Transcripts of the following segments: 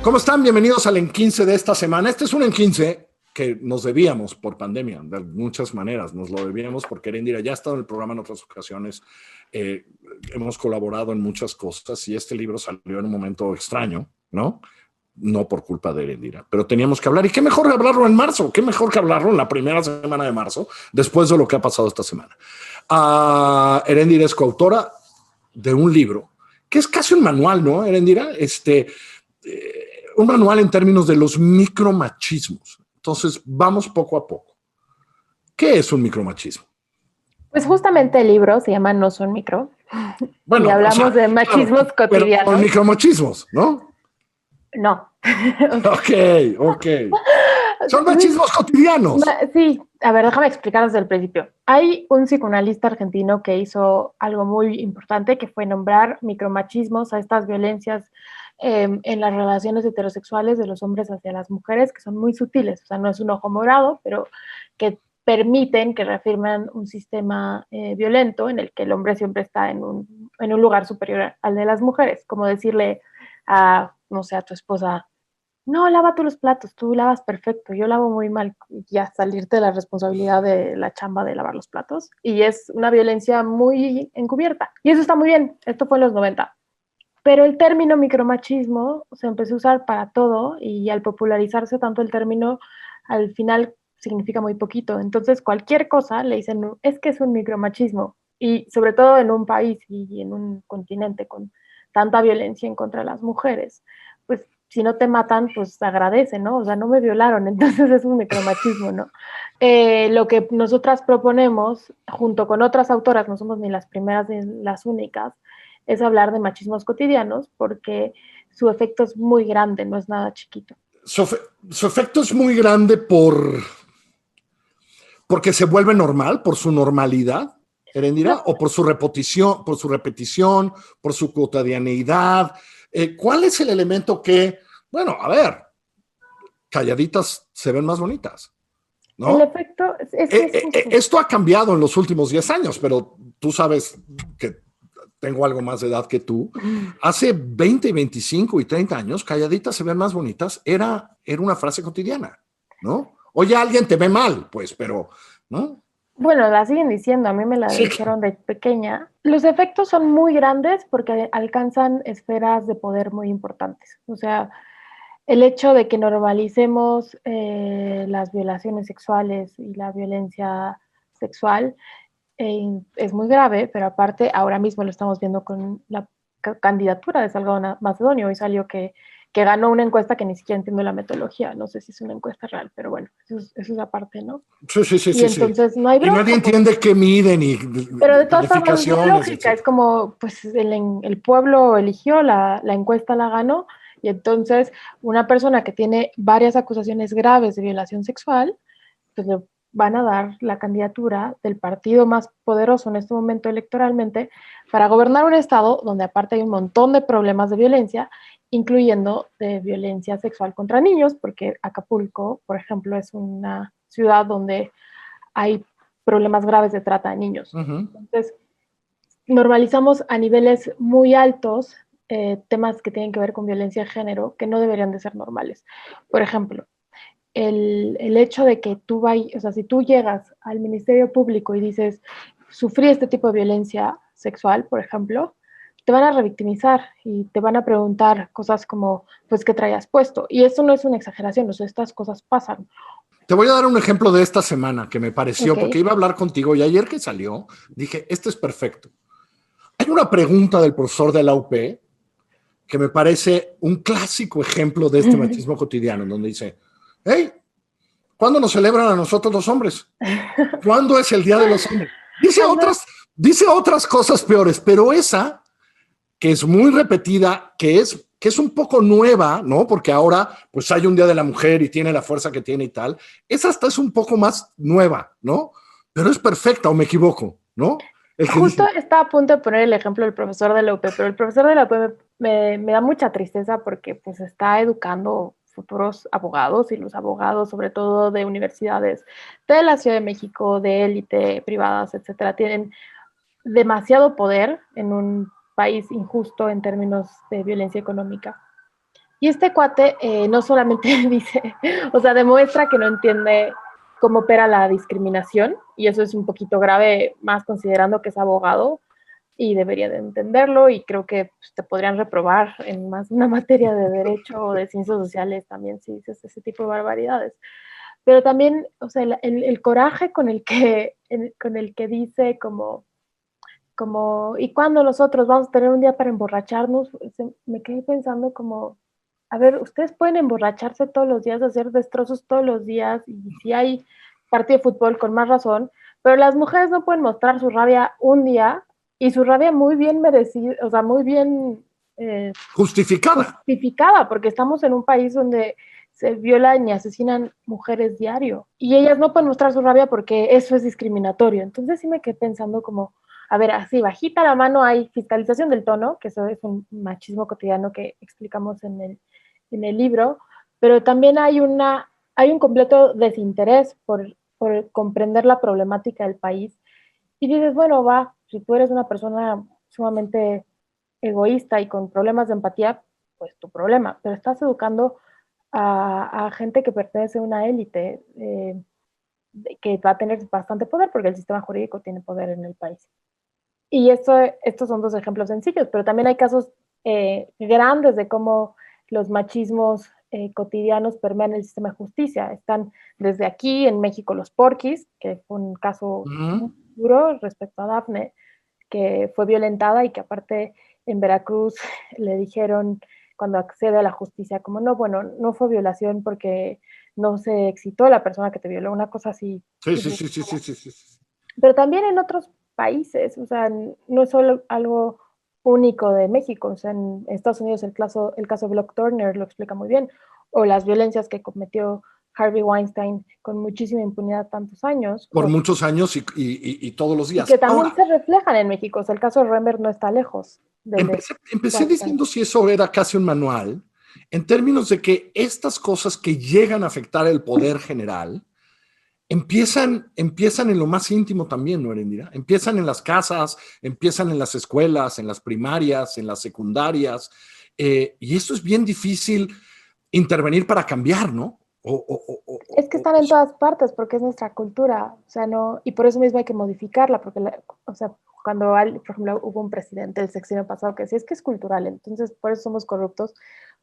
¿Cómo están? Bienvenidos al En 15 de esta semana. Este es un En 15 que nos debíamos por pandemia, de muchas maneras. Nos lo debíamos porque Eréndira ya ha estado en el programa en otras ocasiones. Hemos colaborado en muchas cosas y este libro salió en un momento extraño, ¿no? No por culpa de Eréndira, pero teníamos que hablar. ¿Y qué mejor que hablarlo en marzo? ¿Qué mejor que hablarlo en la primera semana de marzo, después de lo que ha pasado esta semana? Eréndira es coautora de un libro que es casi un manual, ¿no, Eréndira? Un manual en términos de los micromachismos. Entonces, vamos poco a poco. ¿Qué es un micromachismo? Pues justamente el libro se llama No son micro. Bueno, y hablamos de machismos claro, pero cotidianos. con micromachismos, ¿no? No. Ok. Son machismos cotidianos. Sí, a ver, déjame explicar desde el principio. Hay un psicoanalista argentino que hizo algo muy importante, que fue nombrar micromachismos a estas violencias en las relaciones heterosexuales de los hombres hacia las mujeres, que son muy sutiles. O sea, no es un ojo morado, pero que permiten, que reafirman un sistema violento en el que el hombre siempre está en un lugar superior al de las mujeres. Como decirle a, no sé, a tu esposa: no, lava tú los platos, tú lavas perfecto, yo lavo muy mal, y ya salirte de la responsabilidad de la chamba de lavar los platos. Y es una violencia muy encubierta. Y eso está muy bien, esto fue en los 90. Pero el término micromachismo se empezó a usar para todo y al popularizarse tanto el término, al final significa muy poquito. Entonces cualquier cosa le dicen, es que es un micromachismo. Y sobre todo en un país y en un continente con tanta violencia en contra de las mujeres, pues si no te matan, pues agradece, ¿no? O sea, no me violaron, entonces es un micromachismo, ¿no? Lo que nosotras proponemos, junto con otras autoras, no somos ni las primeras ni las únicas, es hablar de machismos cotidianos, porque su efecto es muy grande, no es nada chiquito. Su efecto es muy grande porque se vuelve normal, por su normalidad, Eréndira, No, o por su repetición, por su cotidianeidad. ¿Cuál es el elemento que, bueno, a ver, calladitas se ven más bonitas, el ¿no? efecto es justo. Esto ha cambiado en los últimos 10 años, pero tú sabes que tengo algo más de edad que tú. Hace 20, 25 y 30 años, calladitas se ven más bonitas, era una frase cotidiana, ¿no? Oye, alguien te ve mal, pues, pero, ¿no? Bueno, la siguen diciendo, a mí me la Sí. dijeron de pequeña. Los efectos son muy grandes porque alcanzan esferas de poder muy importantes. O sea, el hecho de que normalicemos las violaciones sexuales y la violencia sexual es muy grave, pero aparte ahora mismo lo estamos viendo con la candidatura de Salgado Macedonio. Hoy salió que ganó una encuesta que ni siquiera entiendo la metodología, no sé si es una encuesta real, pero bueno, eso es aparte, ¿no? Y Sí. entonces no hay Y nadie bronca, entiende qué miden y pero de todas formas es muy calificaciones, lógica, etc. es como, pues el pueblo eligió, la encuesta la ganó, y entonces una persona que tiene varias acusaciones graves de violación sexual, pues le van a dar la candidatura del partido más poderoso en este momento electoralmente para gobernar un estado donde aparte hay un montón de problemas de violencia, incluyendo de violencia sexual contra niños, porque Acapulco, por ejemplo, es una ciudad donde hay problemas graves de trata de niños. Entonces, normalizamos a niveles muy altos temas que tienen que ver con violencia de género que no deberían de ser normales. Por ejemplo, el hecho de que tú vayas, o sea, si tú llegas al Ministerio Público y dices, sufrí este tipo de violencia sexual, por ejemplo, te van a revictimizar y te van a preguntar cosas como, pues, ¿qué traías puesto? Y eso no es una exageración, o sea, estas cosas pasan. Te voy a dar un ejemplo de esta semana que me pareció, Ok. porque iba a hablar contigo y ayer que salió, dije, este es perfecto. Hay una pregunta del profesor de la UP que me parece un clásico ejemplo de este machismo cotidiano, en donde dice, hey, ¿cuándo nos celebran a nosotros los hombres? ¿Cuándo es el Día de los Hombres? Dice otras cosas peores, pero esa, que es muy repetida, que es un poco nueva, ¿no? Porque ahora pues hay un Día de la Mujer y tiene la fuerza que tiene y tal. Esa hasta es un poco más nueva, ¿no? Pero es perfecta, o me equivoco, ¿no? El que Justo dice, estaba a punto de poner el ejemplo del profesor de la UP, pero el profesor de la UP me da mucha tristeza porque pues está educando futuros abogados, y los abogados, sobre todo de universidades de la Ciudad de México, de élite, privadas, etcétera, tienen demasiado poder en un país injusto en términos de violencia económica. Y este cuate no solamente dice, o sea, demuestra que no entiende cómo opera la discriminación, y eso es un poquito grave, más considerando que es abogado, y debería de entenderlo, y creo que pues, te podrían reprobar en más una materia de derecho o de ciencias sociales también si dices ese tipo de barbaridades. Pero también, o sea, el coraje con el que dice como, ¿y cuándo nosotros vamos a tener un día para emborracharnos? Me quedé pensando como, a ver, ustedes pueden emborracharse todos los días, hacer destrozos todos los días, y si hay partido de fútbol, con más razón, pero las mujeres no pueden mostrar su rabia un día, y su rabia muy bien merecida, o sea, muy bien justificada, porque estamos en un país donde se violan y asesinan mujeres diario, y ellas no pueden mostrar su rabia porque eso es discriminatorio. Entonces sí me quedé pensando como, a ver, así bajita la mano hay fiscalización del tono, que eso es un machismo cotidiano que explicamos en el libro, pero también hay un completo desinterés por comprender la problemática del país. Y dices, bueno, va, si tú eres una persona sumamente egoísta y con problemas de empatía, pues tu problema, pero estás educando a gente que pertenece a una élite que va a tener bastante poder porque el sistema jurídico tiene poder en el país. Y estos son dos ejemplos sencillos, pero también hay casos grandes de cómo los machismos cotidianos permean el sistema de justicia. Están desde aquí en México los porquis, que fue un caso muy duro respecto a Dafne, que fue violentada y que aparte en Veracruz le dijeron cuando accede a la justicia como no, bueno, no fue violación porque no se excitó la persona que te violó, una cosa así. Sí. Pero también en otros países, o sea, no es solo algo único de México, o sea, en Estados Unidos el caso Block Turner lo explica muy bien, o las violencias que cometió Harvey Weinstein con muchísima impunidad tantos años. Por muchos años y todos los días. Y que también ahora, se reflejan en México, o sea, el caso de Remmer no está lejos. Empecé diciendo si eso era casi un manual, en términos de que estas cosas que llegan a afectar el poder general, empiezan en lo más íntimo también, ¿no, Erendira? Empiezan en las casas, empiezan en las escuelas, en las primarias, en las secundarias, y esto es bien difícil intervenir para cambiar, ¿no? Es que están en todas partes porque es nuestra cultura, o sea, no, y por eso mismo hay que modificarla, porque, o sea, cuando, por ejemplo, hubo un presidente del sexenio pasado que decía, es que es cultural, entonces por eso somos corruptos,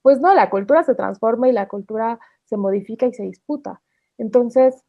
pues no, la cultura se transforma y la cultura se modifica y se disputa. Entonces,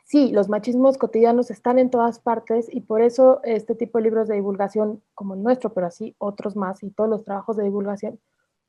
sí, los machismos cotidianos están en todas partes y por eso este tipo de libros de divulgación como el nuestro, pero así otros más y todos los trabajos de divulgación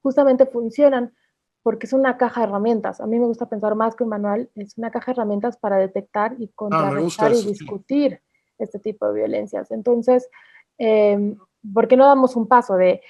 justamente funcionan porque es una caja de herramientas. A mí me gusta pensar más que un manual, es una caja de herramientas para detectar y contrarrestar y discutir este tipo de violencias. Entonces, ¿por qué no damos un paso de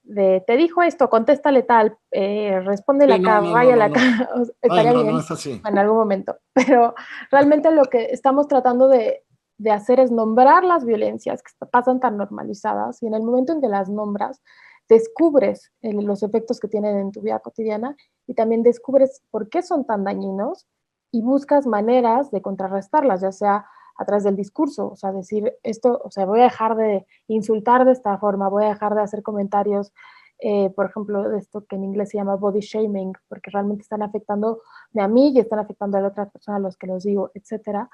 te dijo esto, contéstale tal, responde la cara, vaya la cara, estaría bien en algún momento, pero realmente lo que estamos tratando de hacer es nombrar las violencias que pasan tan normalizadas y en el momento en que las nombras, descubres los efectos que tienen en tu vida cotidiana y también descubres por qué son tan dañinos y buscas maneras de contrarrestarlas, ya sea a través del discurso, o sea, decir esto, o sea, voy a dejar de insultar de esta forma, voy a dejar de hacer comentarios, por ejemplo, de esto que en inglés se llama body shaming, porque realmente están afectando a mí y están afectando a la otra persona a los que los digo, etcétera.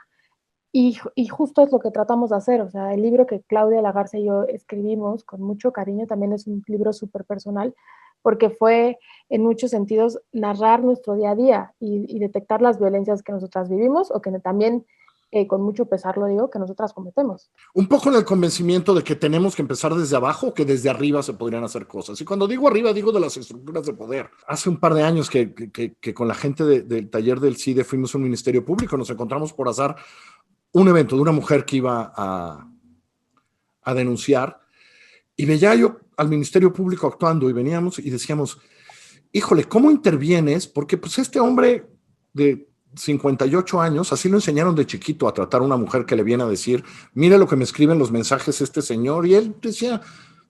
Y justo es lo que tratamos de hacer, o sea, el libro que Claudia Lagarza y yo escribimos con mucho cariño, también es un libro súper personal, porque fue en muchos sentidos narrar nuestro día a día y detectar las violencias que nosotras vivimos o que también, con mucho pesar lo digo, que nosotras cometemos. Un poco en el convencimiento de que tenemos que empezar desde abajo o que desde arriba se podrían hacer cosas. Y cuando digo arriba, digo de las estructuras de poder. Hace un par de años que con la gente del taller del CIDE fuimos a un ministerio público, nos encontramos por azar un evento de una mujer que iba a denunciar y veía yo al Ministerio Público actuando y veníamos y decíamos, híjole, ¿cómo intervienes? Porque pues este hombre de 58 años, así lo enseñaron de chiquito a tratar a una mujer que le viene a decir, mire lo que me escriben los mensajes este señor, y él decía,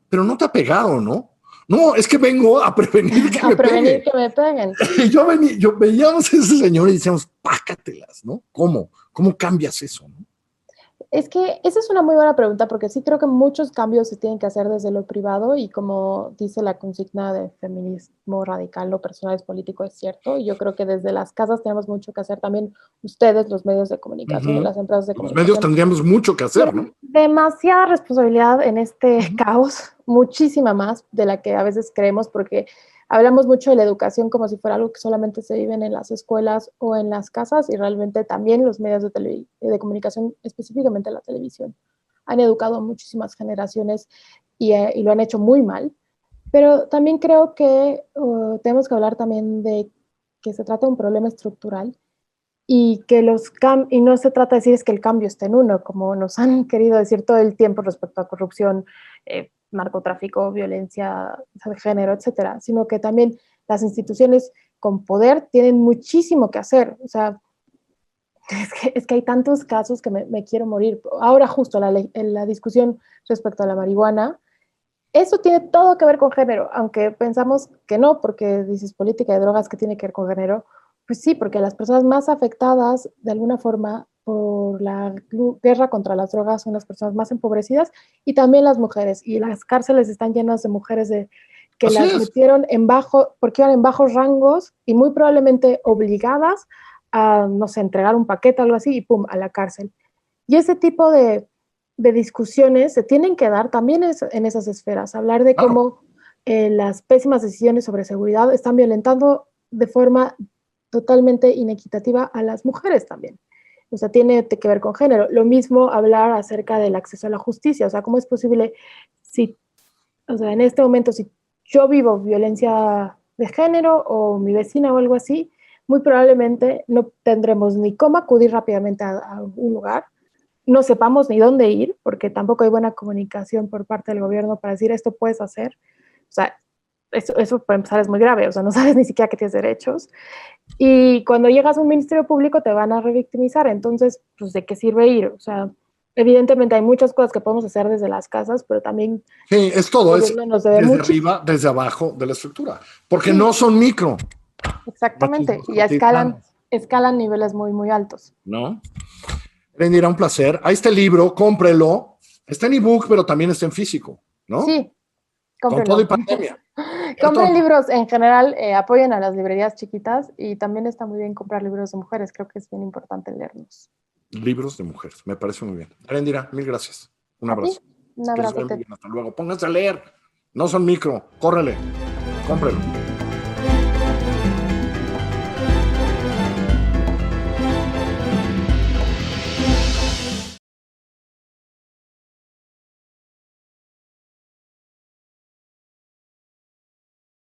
pero no te ha pegado, ¿no? No, es que vengo a prevenir que me peguen. Que me peguen. Y yo veíamos a ese señor y decíamos, pácatelas, ¿no? ¿Cómo cambias eso, no? Es que esa es una muy buena pregunta porque sí creo que muchos cambios se tienen que hacer desde lo privado y como dice la consigna de feminismo radical, lo personal es político, es cierto. Y yo creo que desde las casas tenemos mucho que hacer también ustedes, los medios de comunicación y las empresas de Los medios comunicación. tendríamos mucho que hacer, ¿no? Demasiada responsabilidad en este caos, muchísima más de la que a veces creemos porque hablamos mucho de la educación como si fuera algo que solamente se vive en las escuelas o en las casas y realmente también los medios de comunicación, específicamente la televisión, han educado a muchísimas generaciones y lo han hecho muy mal. Pero también creo que tenemos que hablar también de que se trata de un problema estructural y que y no se trata de decir es que el cambio está en uno, como nos han querido decir todo el tiempo respecto a corrupción, narcotráfico, violencia de género, etcétera, sino que también las instituciones con poder tienen muchísimo que hacer. O sea, es que hay tantos casos que me quiero morir. Ahora justo en la discusión respecto a la marihuana, eso tiene todo que ver con género, aunque pensamos que no, porque dices política de drogas que tiene que ver con género. Pues sí, porque las personas más afectadas de alguna forma por la guerra contra las drogas son las personas más empobrecidas y también las mujeres. Y las cárceles están llenas de mujeres que Así las es. metieron porque iban en bajos rangos y muy probablemente obligadas a, no sé, entregar un paquete o algo así y pum, a la cárcel. Y ese tipo de discusiones se tienen que dar también en esas esferas, hablar de Claro. cómo las pésimas decisiones sobre seguridad están violentando de forma totalmente inequitativa a las mujeres también. O sea, tiene que ver con género. Lo mismo hablar acerca del acceso a la justicia. O sea, ¿cómo es posible si, o sea, en este momento, si yo vivo violencia de género o mi vecina o algo así, muy probablemente no tendremos ni cómo acudir rápidamente a un lugar, no sepamos ni dónde ir, porque tampoco hay buena comunicación por parte del gobierno para decir esto puedes hacer. O sea, eso para empezar es muy grave, o sea, no sabes ni siquiera que tienes derechos. Y cuando llegas a un ministerio público te van a revictimizar, entonces, pues, ¿de qué sirve ir? O sea, evidentemente hay muchas cosas que podemos hacer desde las casas, pero también Sí, es el todo, es gobierno nos debe desde mucho. arriba, desde abajo de la estructura, porque Sí, no son micro exactamente, machismos y cotidianos, escalan niveles muy, muy altos. ¿no? Rendira un placer. Ahí está el libro, cómprelo. Está en ebook, pero también está en físico, ¿no? Sí, Con todo y cómprenlo. pandemia, ¿cierto? Compren libros en general, apoyen a las librerías chiquitas y también está muy bien comprar libros de mujeres, creo que es bien importante leerlos. Libros de mujeres, me parece muy bien. Rendira, mil gracias. Un A ti, abrazo. un Que les vaya muy abrazote. bien. Hasta luego. Pónganse a leer. No son micro. Córrele. Cómprelo.